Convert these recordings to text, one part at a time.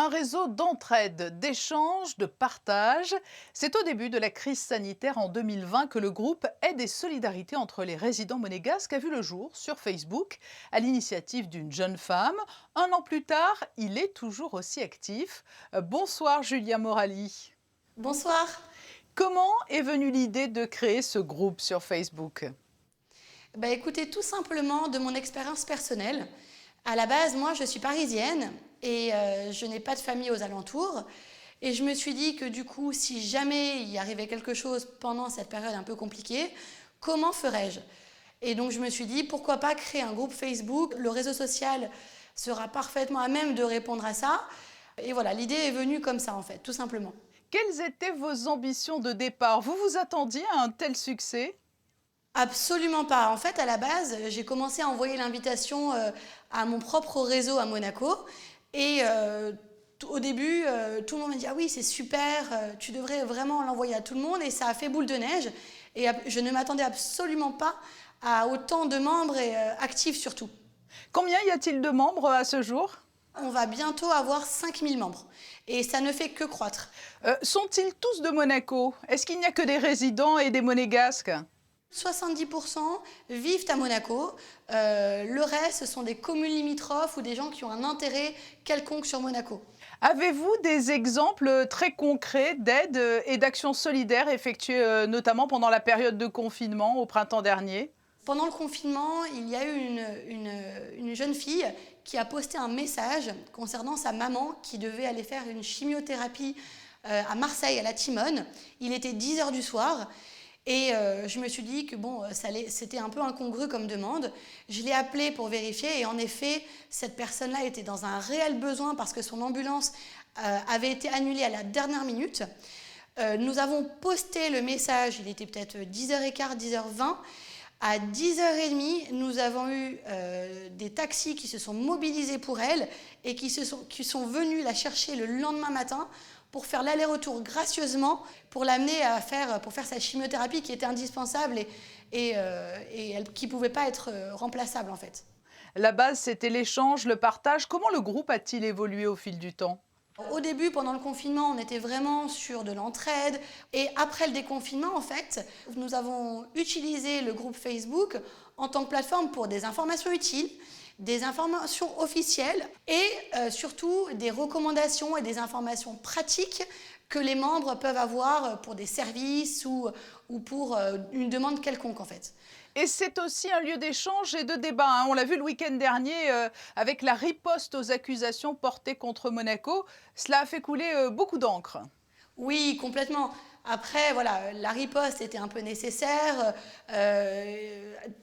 Un réseau d'entraide, d'échange, de partage. C'est au début de la crise sanitaire en 2020 que le groupe Aide et Solidarité entre les résidents monégasques a vu le jour sur Facebook à l'initiative d'une jeune femme. Un an plus tard, il est toujours aussi actif. Bonsoir Julia Morali. Bonsoir. Comment est venue l'idée de créer ce groupe sur Facebook? Écoutez, tout simplement de mon expérience personnelle. À la base, moi, je suis parisienne et je n'ai pas de famille aux alentours. Et je me suis dit que du coup, si jamais il y arrivait quelque chose pendant cette période un peu compliquée, comment ferais-je? Et donc, je me suis dit, pourquoi pas créer un groupe Facebook? Le réseau social sera parfaitement à même de répondre à ça. Et voilà, l'idée est venue comme ça, en fait, tout simplement. Quelles étaient vos ambitions de départ? Vous vous attendiez à un tel succès? Absolument pas. En fait, à la base, j'ai commencé à envoyer l'invitation à mon propre réseau à Monaco. Et au début, tout le monde m'a dit: ah oui, c'est super, tu devrais vraiment l'envoyer à tout le monde. Et ça a fait boule de neige. Et je ne m'attendais absolument pas à autant de membres et actifs surtout. Combien y a-t-il de membres à ce jour? On va bientôt avoir 5000 membres. Et ça ne fait que croître. Sont-ils tous de Monaco? Est-ce qu'il n'y a que des résidents et des monégasques? 70% vivent à Monaco. Le reste, ce sont des communes limitrophes ou des gens qui ont un intérêt quelconque sur Monaco. Avez-vous des exemples très concrets d'aide et d'actions solidaires effectuées notamment pendant la période de confinement au printemps dernier? Pendant le confinement, il y a eu une jeune fille qui a posté un message concernant sa maman qui devait aller faire une chimiothérapie à Marseille, à la Timone. Il était 10 heures du soir. Et je me suis dit que bon, c'était un peu incongru comme demande. Je l'ai appelée pour vérifier et en effet, cette personne-là était dans un réel besoin parce que son ambulance avait été annulée à la dernière minute. Nous avons posté le message, il était peut-être 10h15, 10h20. À 10h30, nous avons eu des taxis qui se sont mobilisés pour elle et qui sont venus la chercher le lendemain matin pour faire l'aller-retour gracieusement, pour l'amener pour faire sa chimiothérapie qui était indispensable et qui ne pouvait pas être remplaçable en fait. La base, c'était l'échange, le partage. Comment le groupe a-t-il évolué au fil du temps? Au début, pendant le confinement, on était vraiment sur de l'entraide. Et après le déconfinement, en fait, nous avons utilisé le groupe Facebook en tant que plateforme pour des informations utiles, des informations officielles et surtout des recommandations et des informations pratiques que les membres peuvent avoir pour des services ou pour une demande quelconque, en fait. Et c'est aussi un lieu d'échange et de débat, hein. On l'a vu le week-end dernier avec la riposte aux accusations portées contre Monaco. Cela a fait couler beaucoup d'encre. Oui, complètement. Après, voilà, la riposte était un peu nécessaire.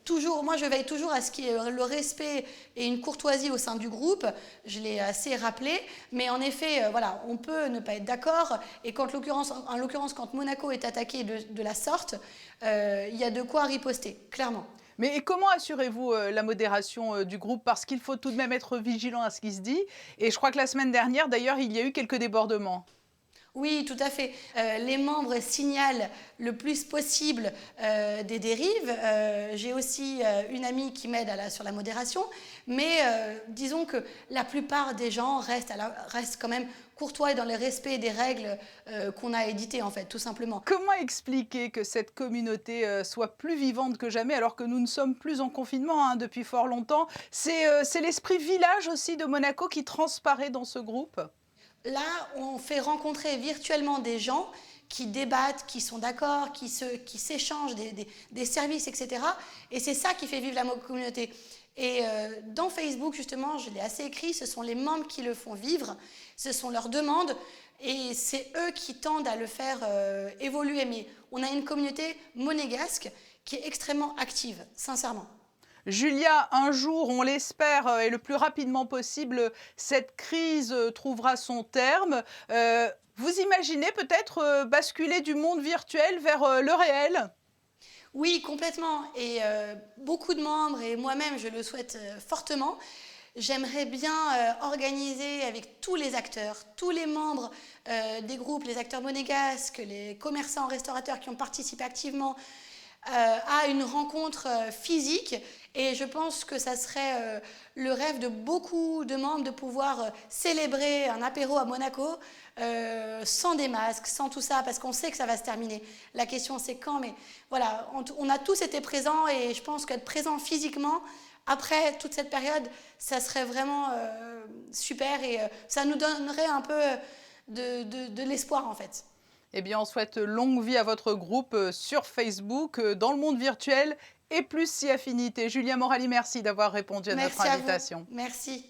Toujours, moi, je veille toujours à ce qu'il y ait le respect et une courtoisie au sein du groupe. Je l'ai assez rappelé. Mais en effet, voilà, on peut ne pas être d'accord. Et quand, en l'occurrence, quand Monaco est attaqué de la sorte, il y a de quoi riposter, clairement. Mais comment assurez-vous la modération du groupe? Parce qu'il faut tout de même être vigilant à ce qui se dit. Et je crois que la semaine dernière, d'ailleurs, il y a eu quelques débordements. Oui, tout à fait. Les membres signalent le plus possible des dérives. J'ai aussi une amie qui m'aide sur la modération. Mais disons que la plupart des gens restent quand même courtois et dans le respect des règles qu'on a éditées, en fait, tout simplement. Comment expliquer que cette communauté soit plus vivante que jamais alors que nous ne sommes plus en confinement hein, depuis fort longtemps? C'est l'esprit village aussi de Monaco qui transparaît dans ce groupe? Là, on fait rencontrer virtuellement des gens qui débattent, qui sont d'accord, qui s'échangent des services, etc. Et c'est ça qui fait vivre la communauté. Et dans Facebook, justement, je l'ai assez écrit, ce sont les membres qui le font vivre, ce sont leurs demandes, et c'est eux qui tendent à le faire évoluer. Mais on a une communauté monégasque qui est extrêmement active, sincèrement. Julia, un jour, on l'espère, et le plus rapidement possible, cette crise trouvera son terme. Vous imaginez peut-être basculer du monde virtuel vers le réel? Oui, complètement. Et beaucoup de membres, et moi-même, je le souhaite fortement. J'aimerais bien organiser avec tous les acteurs, tous les membres des groupes, les acteurs monégasques, les commerçants, restaurateurs qui ont participé activement, à une rencontre physique. Et je pense que ça serait le rêve de beaucoup de membres de pouvoir célébrer un apéro à Monaco sans des masques, sans tout ça, parce qu'on sait que ça va se terminer. La question c'est quand, mais voilà, on a tous été présents et je pense qu'être présent physiquement, après toute cette période, ça serait vraiment super et ça nous donnerait un peu de l'espoir en fait. Eh bien, on souhaite longue vie à votre groupe sur Facebook, dans le monde virtuel et plus si affinité. Julien Morali, merci d'avoir répondu à notre Merci à vous. invitation. Merci.